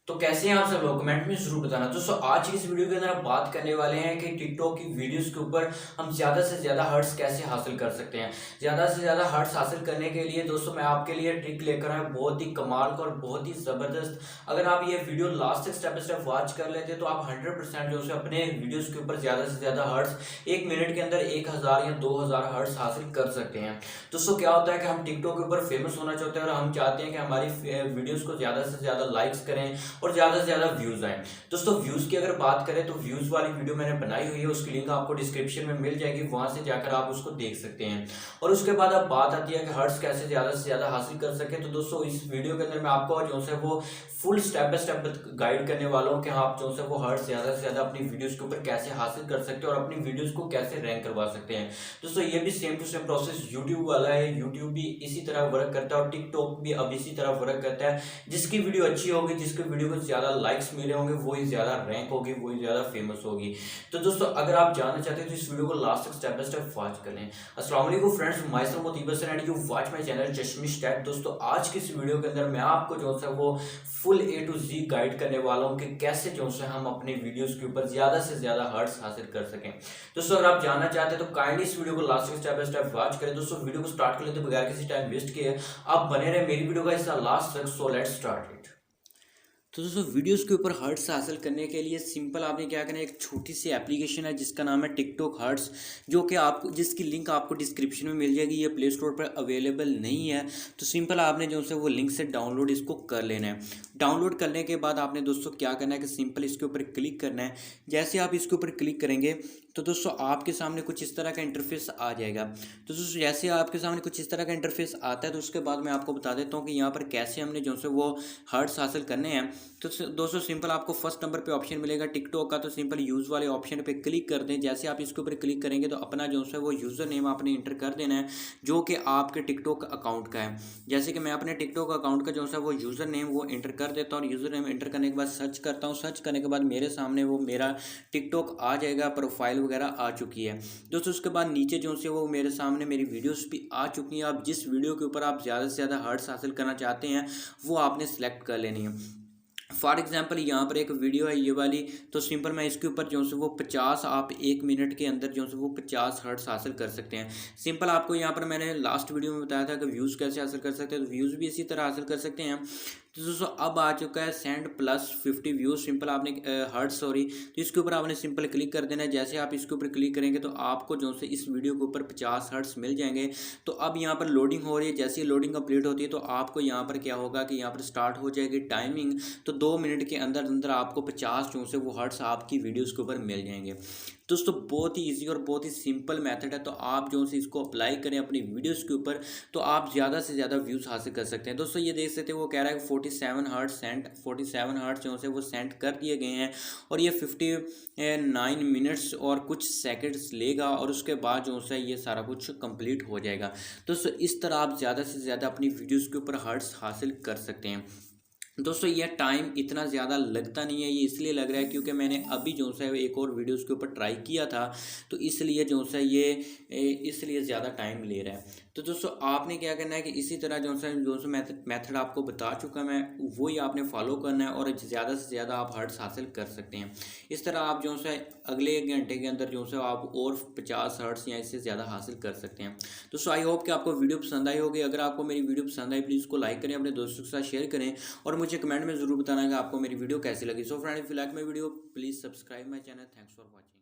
तो कैसे हैं आप सब लोग, कमेंट में जरूर बताना। दोस्तों आज की इस वीडियो के अंदर हम बात करने वाले हैं कि टिकटॉक की वीडियोस के ऊपर हम ज़्यादा से ज़्यादा हर्ट्स कैसे हासिल कर सकते हैं। ज़्यादा से ज़्यादा हर्ट्स हासिल करने के लिए दोस्तों मैं आपके लिए ट्रिक लेकर आया, बहुत ही कमाल का और बहुत ही ज़बरदस्त। अगर आप ये वीडियो लास्ट तक स्टेप बाय स्टेप वॉच कर लेते तो आप 100% जो है अपने वीडियोज़ के ऊपर ज़्यादा से ज़्यादा हर्ट्स 1 मिनट के अंदर 1000 या 2000 हर्ट्स हासिल कर सकते हैं। दोस्तों क्या होता है कि हम टिकटॉक के ऊपर फेमस होना चाहते हैं और हम चाहते हैं कि हमारी वीडियोज़ को ज़्यादा से ज़्यादा लाइक्स करें और ज़्यादा से ज़्यादा व्यूज़ आए। दोस्तों व्यूज़ की अगर बात करें तो व्यूज़ वाली वीडियो मैंने बनाई हुई है, उसकी लिंक आपको डिस्क्रिप्शन में मिल जाएगी, वहाँ से जाकर आप उसको देख सकते हैं। और उसके बाद अब बात आती है कि हर्ट्स कैसे ज़्यादा से ज़्यादा हासिल कर सकें। तो दोस्तों इस वीडियो के अंदर मैं आपको जो है वो full step by step guide करने वाला हूँ कि आप जो है वो हर्ट्स ज़्यादा से ज़्यादा अपनी वीडियोज़ के ऊपर कैसे हासिल कर सकते हैं और अपनी वीडियोज़ को कैसे रैंक करवा सकते हैं। दोस्तों ये भी same to same process YouTube वाला है, यूट्यूब भी इसी तरह वर्क करता है और टिकटॉक भी अब इसी तरह वर्क करता है। जिसकी वीडियो अच्छी होगी, जिसकी वीडियो को ज़्यादा लाइक्स मिले होंगे, वही ज़्यादा रैंक होगी, वही ज़्यादा फेमस होगी। तो दोस्तों अगर आप जानना चाहते हैं तो इस वीडियो को लास्ट तक स्टेप बाय स्टेप वॉच कर लें। अस्सलाम वालेकुम friends, myself Motib and you watch my channel Chashmish Tech. दोस्तों आज की इस वीडियो के अंदर मैं आपको जो है वो full A to Z guide करने वाला हूँ कि कैसे जो है हम अपनी वीडियोस के ऊपर ज़्यादा से ज़्यादा हर्ट्स हासिल कर सकें। दोस्तों अगर आप जानना चाहते हैं तो काइंडली इस वीडियो को लास्ट तक स्टेप बाय स्टेप वॉच करें। दोस्तों वीडियो को स्टार्ट कर लेते बगैर किसी टाइम वेस्ट किए आप बने रहे मेरी वीडियो का हिस्सा लास्ट तक। So let's start it. तो दोस्तों वीडियोस के ऊपर हर्ट्स हासिल करने के लिए सिंपल आपने क्या करना है, एक छोटी सी एप्लीकेशन है जिसका नाम है टिकटॉक हर्ट्स, जो कि आपको जिसकी लिंक आपको डिस्क्रिप्शन में मिल जाएगी। ये प्ले स्टोर पर अवेलेबल नहीं है, तो सिंपल आपने जो है वो लिंक से डाउनलोड इसको कर लेना है। डाउनलोड करने के बाद आपने दोस्तों क्या करना है कि सिंपल इसके ऊपर क्लिक करना है। जैसे आप इसके ऊपर क्लिक करेंगे तो दोस्तों आपके सामने कुछ इस तरह का इंटरफेस आ जाएगा। तो दोस्तों जैसे आपके सामने कुछ इस तरह का इंटरफेस आता है तो उसके बाद मैं आपको बता देता हूँ कि यहाँ पर कैसे हमने जो है वो हर्ट्स हासिल करने हैं। तो दोस्तों सिंपल आपको फर्स्ट नंबर पे ऑप्शन मिलेगा टिकटॉक का, तो सिंपल यूज़ वाले ऑप्शन पे क्लिक कर दें। जैसे आप इसके ऊपर क्लिक करेंगे तो अपना जो है वो यूज़र नेम आपने इंटर कर देना है जो कि आपके टिकटॉक अकाउंट का है। जैसे कि मैं अपने टिकटॉक अकाउंट का जो है वो यूज़र नेम वो इंटर कर देता हूँ और यूज़र नेम इंटर करने के बाद सर्च करता हूँ। सर्च करने के बाद मेरे सामने वो मेरा टिकटॉक आ जाएगा, प्रोफाइल वगैरह आ चुकी है। दोस्तों उसके बाद नीचे जो है वो मेरे सामने मेरी वीडियोस भी आ चुकी हैं। आप जिस वीडियो के ऊपर आप ज़्यादा से ज़्यादा हर्ट्स हासिल करना चाहते हैं वो आपने सेलेक्ट कर लेनी है। फॉर एग्जाम्पल यहाँ पर एक वीडियो है ये वाली, तो सिंपल मैं इसके ऊपर जो है वो 50 आप 1 मिनट के अंदर जो है वो 50 हर्ट्स हासिल कर सकते हैं। सिंपल आपको यहाँ पर मैंने लास्ट वीडियो में बताया था कि व्यूज़ कैसे हासिल कर सकते हैं, तो व्यूज़ भी इसी तरह हासिल कर सकते हैं। तो दोस्तों अब आ चुका है सेंड प्लस 50 व्यूज। सिंपल आपने हर्ट्स सॉरी, तो इसके ऊपर आपने सिंपल क्लिक कर देना है। जैसे आप इसके ऊपर क्लिक करेंगे तो आपको जो से इस वीडियो के ऊपर 50 हर्ट्स मिल जाएंगे। तो अब यहाँ पर लोडिंग हो रही है, जैसे ही लोडिंग कंप्लीट होती है तो आपको यहाँ पर क्या होगा कि यहाँ पर स्टार्ट हो जाएगी टाइमिंग। तो 2 मिनट के अंदर अंदर आपको 50 जो से वो हर्ट्स आपकी वीडियोस के ऊपर मिल जाएंगे। दोस्तों बहुत ही इजी और बहुत ही सिंपल मेथड है, तो आप जो है इसको अप्लाई करें अपनी वीडियोस के ऊपर तो आप ज़्यादा से ज़्यादा व्यूज़ हासिल कर सकते हैं। दोस्तों ये देख सकते हैं वो कह रहा है कि 47 हर्ट्स जो है वो सेंड कर दिए गए हैं और ये 59 मिनट्स और कुछ सेकंड्स लेगा और उसके बाद जो है ये सारा कुछ कंप्लीट हो जाएगा। दोस्तों इस तरह आप ज़्यादा से ज़्यादा अपनी वीडियोज़ के ऊपर हर्ट्स हासिल कर सकते हैं। दोस्तों यह टाइम इतना ज़्यादा लगता नहीं है, ये इसलिए लग रहा है क्योंकि मैंने अभी जो है एक और वीडियोस के ऊपर ट्राई किया था, तो इसलिए जो है ये इसलिए ज़्यादा टाइम ले रहा है। तो दोस्तों आपने क्या करना है कि इसी तरह जो है मेथड आपको बता चुका मैं, वही आपने फॉलो करना है और ज़्यादा से ज़्यादा आप हर्ट्स हासिल कर सकते हैं। इस तरह आप जो है अगले 1 घंटे के अंदर जो है आप और 50 हर्ट्स या इससे ज़्यादा हासिल कर सकते हैं। दोस्तों आई होप कि आपको वीडियो पसंद आई होगी। अगर आपको मेरी वीडियो पसंद आई प्लीज़ उसको लाइक करें, अपने दोस्तों के साथ शेयर करें और मुझे कमेंट में ज़रूर बताना कि आपको मेरी वीडियो कैसी लगी। So friend if you like my video please subscribe my channel. Thanks for watching.